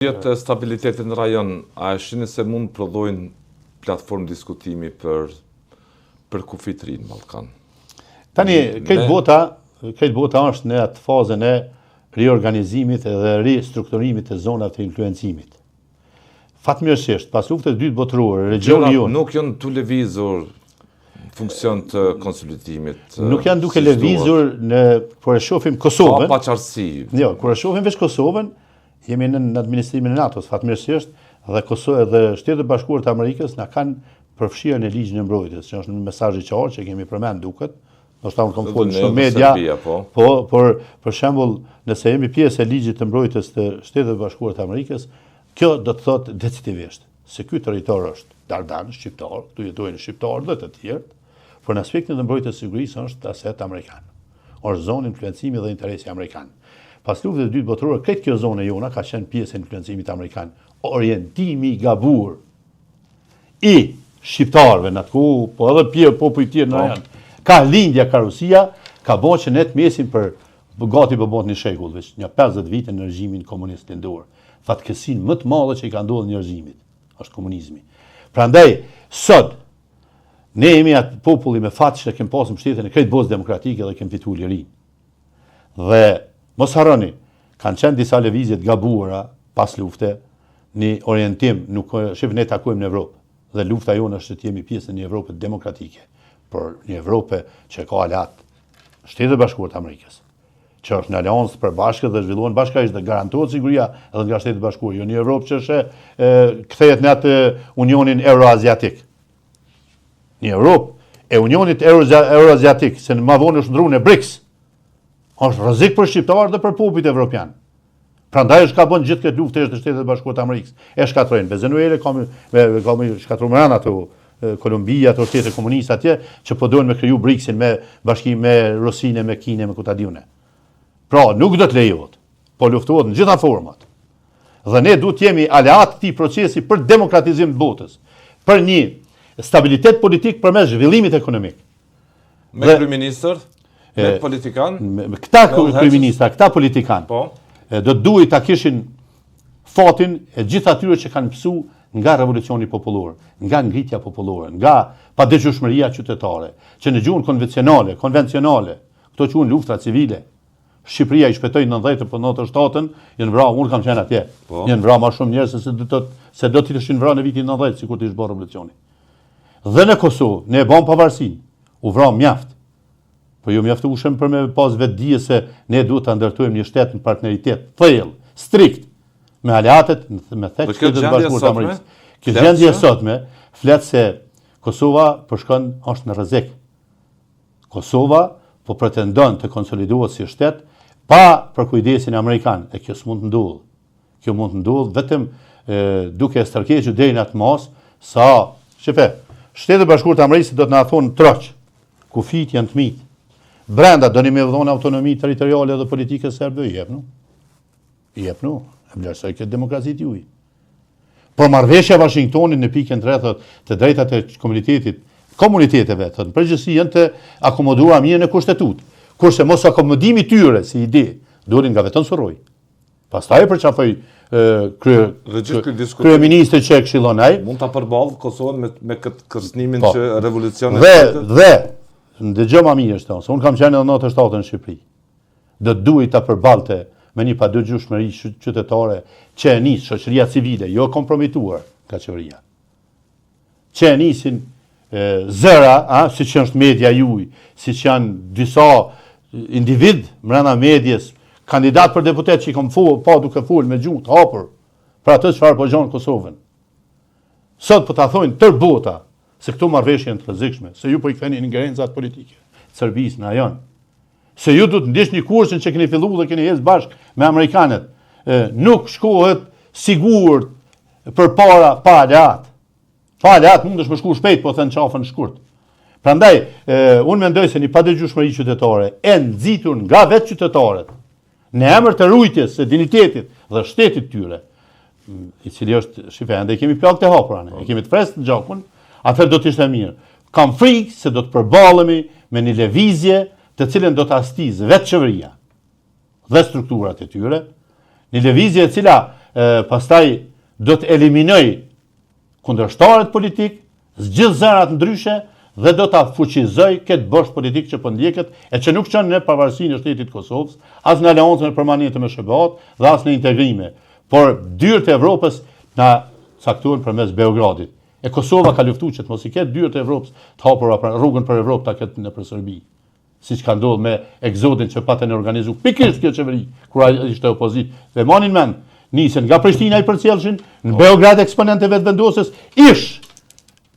Jetë stabilitetin në rajon, a e shini se mund prodhojnë platformë diskutimi për kufitrin në Ballkan? Tani, këtë bota është në atë fazën e riorganizimit dhe ristrukturimit të zonave të influencimit. Fatmirësisht, pas luftës së dytë botërore, regioni jonë nuk janë tu lëvizur funksion të konsolitimit. Nuk janë duke lëvizur kur e shohim Kosovën. Pa qartësi. Jo, kur e shohim veç Kosovën, jemi në administrimin e NATO-s, fatmirësisht, dhe Kosovë dhe Shtetet e Bashkuara të Amerikës na kanë përfshirë në ligjin e mbrojtjes, që është një mesazh i qartë që kemi përmend duket. Ndoshta unë kam folur në media, por për shembull, nëse jemi pjesë e ligjit të mbrojtjes të Shtetet e Bashkuara të Amerikës, kjo do të thotë decisivisht se ky territor është dardan shqiptar, këtu jetojnë shqiptarë dhe të tjerë, por në aspektin e mbrojtjes së sigurisë është aset amerikan. Është zonë influencimi dhe interesi amerikan. Pas luftës së dytë botërore, këtë kjo zonë jona ka qenë pjesë e influencimit amerikan. Orientimi i gabur i shqiptarëve në atë kohë, po edhe popujt tjerë në rajon. Ka lindja, ka Rusia, ka bërë që ne të mesim për gati për botë një shekull, veç një 50 vite në regjimin komunist lindor. Fatkeqësinë më të madhe që i ka ndodhur në njerëzimit është komunizmi. Prandaj, sot ne jemi atë populli me fat që kemi pasur mbështetjen e këtë botës demokratike dhe kemi fituar lirinë. Dhe mos harroni, kanë qenë disa lëvizje të gabuara pas lufte, në orientim, nuk shef ne takojmë në Evropë. Dhe lufta jonë është të jemi pjesë në një Evropë demokratike, por një Evropë që ka aleat Shtetet e Bashkuara të Amerikës, që është në aleancë përbashkët dhe zhvillohen bashkërisht dhe garantohet siguria edhe nga Shtetet e Bashkuara, jo një Evropë që është kthehet në atë Unionin Euroaziatik. Një Evropë e Unionit Euroaziatik, se më vonë është ndruar në BRICS, është rrezik për shqiptarët dhe për popujt evropian. Prandaj është ka bën gjithë këtë luftë të Shtetet e Bashkuara të Amerikës. E shkatrojnë Venezuela, kam shkatruar ato Kolumbia, ato shtete komuniste atje, që po doin me kriju BRICS-in me bashkim me Rusinë, me Kinën, me Kutadiune. Pra, nuk do të lejohet, po luftohet në gjitha format. Dhe ne duhet jemi aleat këtij procesi për demokratizim të botës, për një stabilitet politik përmes zhvillimit ekonomik. Me kryeministër, me politikan, këta kryeministra, këta politikan, do të duhet ta kishin fatin e gjithë atyre që kanë mësu nga revolucioni popullor, nga ngritja popullore, nga padëshmëria qytetare, që në gjuhën konvencionale, këto quhen luftra civile. Shqipëria i shpëtoi 90 për 97-ën, janë vrarë, unë kam qenë atje. Janë vrarë më shumë njerëz se do të ishin vrarë në vitin 90 sikur të ishte bërë revolucioni. Dhe në Kosovë, ne e bëm pavarësinë, u vra mjaft. Po jo mjaftueshëm për me pas vetdije se ne duhet ta ndërtojmë një shtet në partneritet thellë, strikt me aleatët, me thekë Shtetet e Bashkuara të Amerikës. Kjo gjendje sotme flet se Kosova po shkon është në rrezik. Kosova po pretendon të konsolidohet si shtet pa përkujdesin amerikan, e kjo s'mund të ndodhë. Kjo mund të ndodhë vetëm duke stërkequr deri në atë mos sa, Shtetet e Bashkuara të Amerikës do të na thonë troq, kufit janë të mitë. Brenda do një me vëdhon autonomi territoriale dhe politike serbe, i jepnu, e vlerësoj këtë demokracit juj. Por marrëveshja Washingtonit në pikën 3 të drejtat e komuniteteve, në përgjithësi janë të akomoduara mirë në kushtetut, kurse mos akomodimi tyre si ide, durin nga vetën surroj. Pastaj përqafoj kryeministri që e këshillon ai. Mund ta përballë Kosovën me këtë kërcënimin që revolucioni dhe ndëgjoj më mirë se unë kam qenë edhe në 97 në Shqipëri. Do duhet ta përballte me një padëgjueshmëri qytetare që e nis shoqëria civile, jo kompromituar nga qeveria. Që e nisin zëra, siç është media juaj, siç janë disa individ brenda medias, kandidat për deputet që i kam duke fol me gjuhë të hapur për atë çfarë po gjon Kosovën. Sot po ta thojnë tër bota se këto marrëveshje janë të rrezikshme, se ju po i ktheni ingerencat politike Serbisë në rajon. Se ju duhet ndiqni kursin që keni filluar dhe keni ecë bashkë me amerikanët. Nuk shkohet sigurt përpara pa aleat. Pa aleat mundesh me shku shpejt, po thënë qafën shkurt. Prandaj, unë mendoj se një padëgjueshmëri qytetare e nxitur nga vetë qytetarët në emër të rujtjes së dinitetit dhe shtetit tyre, i cili është ende kemi plagë të hapura, e kemi të freskt në gjakun, atëherë do të ishte mirë. Kam frikë se do të përballemi me një lëvizje të cilën do të astizë vetë qeveria dhe strukturat e tyre, një lëvizje e cila pastaj do të eliminoj kundërshtarët politik, zgjidh zërat ndryshe dhe do ta fuqizoj këtë bosh politik që po ndjeket e që nuk çon në pavarësinë e shtetit Kosovës, as në aleancën permanente me SBA-t dhe as në integrime. Por dyert e Evropës na caktuan përmes Beogradit. E Kosova ka luftuar që të mos i ketë dyert e Evropës të hapura rrugën për Evropë ta ketë në Serbi. Siç ka ndodhur me eksodin që patën organizuar pikërisht kjo qeveri kur ai ishte opozit. Dhe monin mend, nisën nga Prishtina i përcjellshin në Beograd eksponente vetëvendosës ish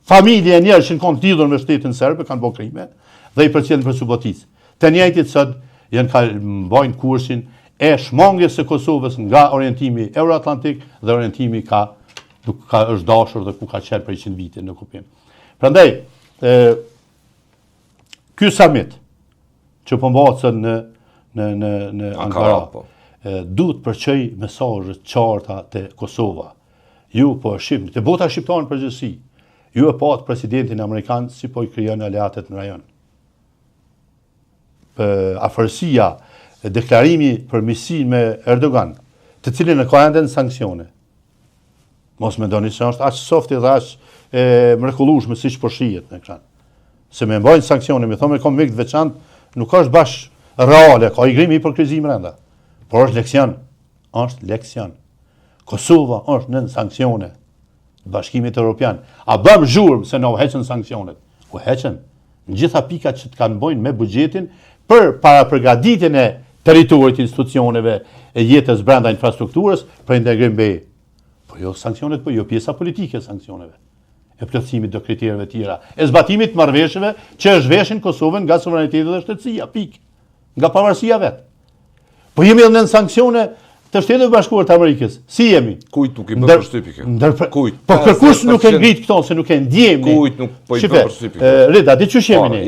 familje e njerëz që kanë lidhur me shtetin serb, kanë bërë krime dhe i përcjellin për Subotic. Të njëjtit sot mbajnë kursin e shmangjes së Kosovës nga orientimi euroatlantik dhe orientimi ka është dashur dhe ku ka qenë për 100 vite në kupim. Prandaj, ky summit që po mbahecën në Ankara, duhet përçoj mesazhe të qarta te Kosova. Ju po shihni, te bota shqiptare në përgjithësi, ju e pat presidentin amerikan si po i krijon aleatet në rajon. Afërsia, deklarimi për misin me Erdogan, të cilin e ka ende në sanksione. Mos mendoni se është aq softi dhe aq mrekullueshme siç po shihet në ekran. Se me mbajnë sanksione, me thonë me kom mikë të veçantë, nuk është bash reale, ka i grimi hipokrizi brenda. Por është leksion. Është leksion. Kosova është në sanksione. Bashkimit Evropian. A bëm zhurmë se na u heqën sanksionet. U heqën në gjitha pikat që të kanë bojnë me buxhetin për para përgatitjen e territorit, institucioneve, e jetës brenda infrastrukturës për integrim BE. Po jo sanksionet, po jo pjesa politike e sanksioneve. E plotësimit do kriterëve tjera. E zbatimit të marrëveshjeve që zhveshin Kosovën nga sovraniteti dhe shtetësia, pikë. Nga pavarësia vet. Po jemi edhe në sanksione të Shtetit Bashkuar të Amerikës. Si jemi? Kujt nuk i bën përshtypje kjo? Kujt? Po kërkush nuk e ngrit këto se nuk e ndjejmë. Kujt nuk po i bën përshtypje. Rita, di çush jemi ne?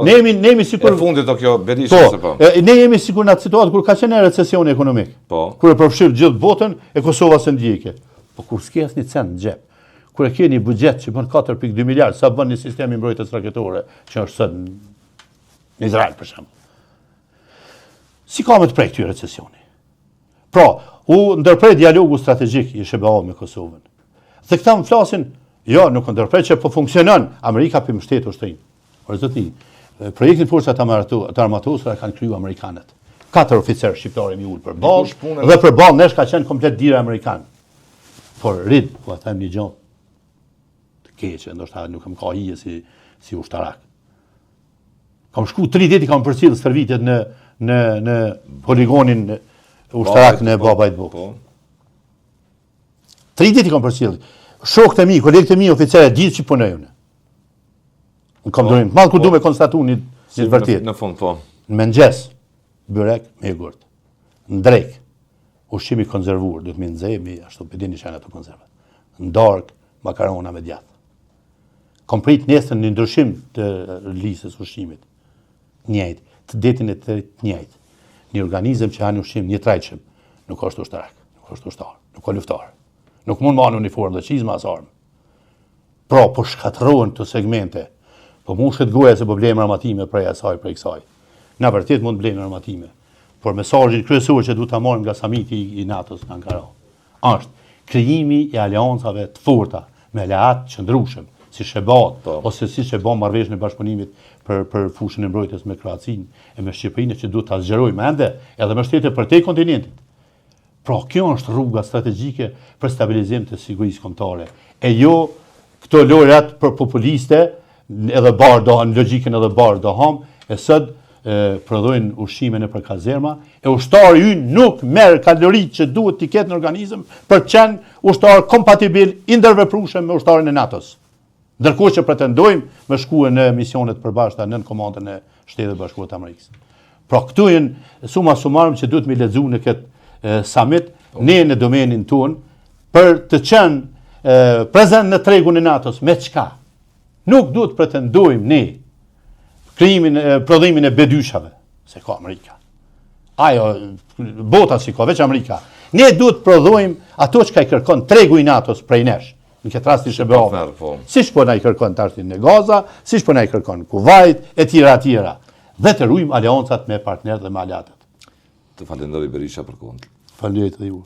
Ne jemi sikur e fundit do kjo Berisha se po. Ne jemi sikur në atë situatë kur ka qenë recesioni ekonomik. Po. Kur e përfshir gjithë botën e Kosova së ndjekë. Po kur s'ke asnjë cent në xhep. Kur e keni buxhet që bën 4.2 miliard, sa bën një sistemi mbrojtjes raketore që është sot në Izrael për shembull. Si ka me të prej këtyre recesioni? Pra, u ndërprej dialogu strategjik i SBA me Kosovën. Dhe këta më flasin, jo, nuk ndërprej që po funksionon, Amerika për mbështetur shtrin. Por zoti, projektin forcat të armatosura kanë kriju amerikanët. 4 oficerë shqiptarë mi ul për ballë dhe për ballë nesh ka qenë komplet dire amerikan. Por rid, po them një gjë të keqe, ndoshta nuk kam ka hije si ushtarak. Kam shku 3 ditë kam përcjell stërvitjet në poligonin ushtarak në Babajt Buk. 3 ditë kam përcjell. Shokët e mi, kolegët e mi oficerë ditë që punojnë. Unë kam durim, malë kur du me konstatu një vërtet. Në fund, po. Në mëngjes, byrek me jogurt. Në drek, ushqimi konservuar, duhet me nxehmi, ashtu pedini që janë ato konservat. Në darkë, makarona me djathë. Kom prit nesër një ndryshim të lisës ushqimit. Njëjtë, të detin e të njëjtë. Një organizëm që hanë ushqim, një trajqëm, nuk është ushtarak, nuk është ushtar, nuk është luftar. Nuk mund marrë uniformë dhe qizma as armë. Pra, po shkatërrohen të segmente, po mushet goja se po blejmë armatime prej asaj, prej kësaj. Na vërtet mund blejmë armatime. Por mesazhin kryesor që duhet ta marrim nga samiti i NATO-s në Ankara është krijimi i aleancave të forta me aleat të qëndrueshëm, si SBA-t ose siç e bën marrëveshjen e bashkëpunimit për fushën e mbrojtjes me Kroacinë e me Shqipërinë që duhet ta zgjerojmë ende edhe me shtete përtej kontinentit. Pra, kjo është rruga strategjike për stabilizim të sigurisë kombëtare. E jo këto lojrat për populiste edhe në logjikën edhe barë doham, e sot prodhojnë ushqime në për kazerma, e ushtari ynë nuk merr kaloritë që duhet t'i ketë në organizëm për të qenë ushtar kompatibil, ndërveprueshëm me ushtarin e NATO-s. Ndërkohë që pretendojmë me shkuar në misionet përbashkëta nën komandën e Shtetit Bashkuar të Amerikës. Pra këtu janë summa summarum që duhet me lexu në këtë summit, ne në domenin tonë për të qenë prezent në tregun e NATO-s me çka. Nuk duhet pretendojmë ne prodhimin e bedyshave, se ka Amerika. Ajo, bota si ka, veç Amerika. Ne duhet prodhojmë ato që ka i kërkon tregu i NATO-s prej nesh. Në këtë rast i SBA. Siç po na i kërkon tashtin në Gaza, siç po na i kërkon Kuvajt, e tjera. Dhe të ruajmë aleancat me partnerët dhe me aleatët. Të falenderoj Berisha për kohën. Faleminderit edhe ju.